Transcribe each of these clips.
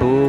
2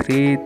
3۔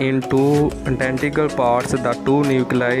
into identical parts the two nuclei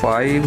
5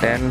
10۔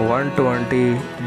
120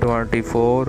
24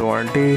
20.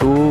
2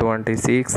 26.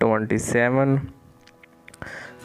27.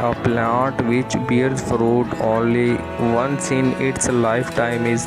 a plant which bears fruit only once in its lifetime is.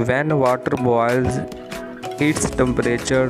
when water boils its temperature.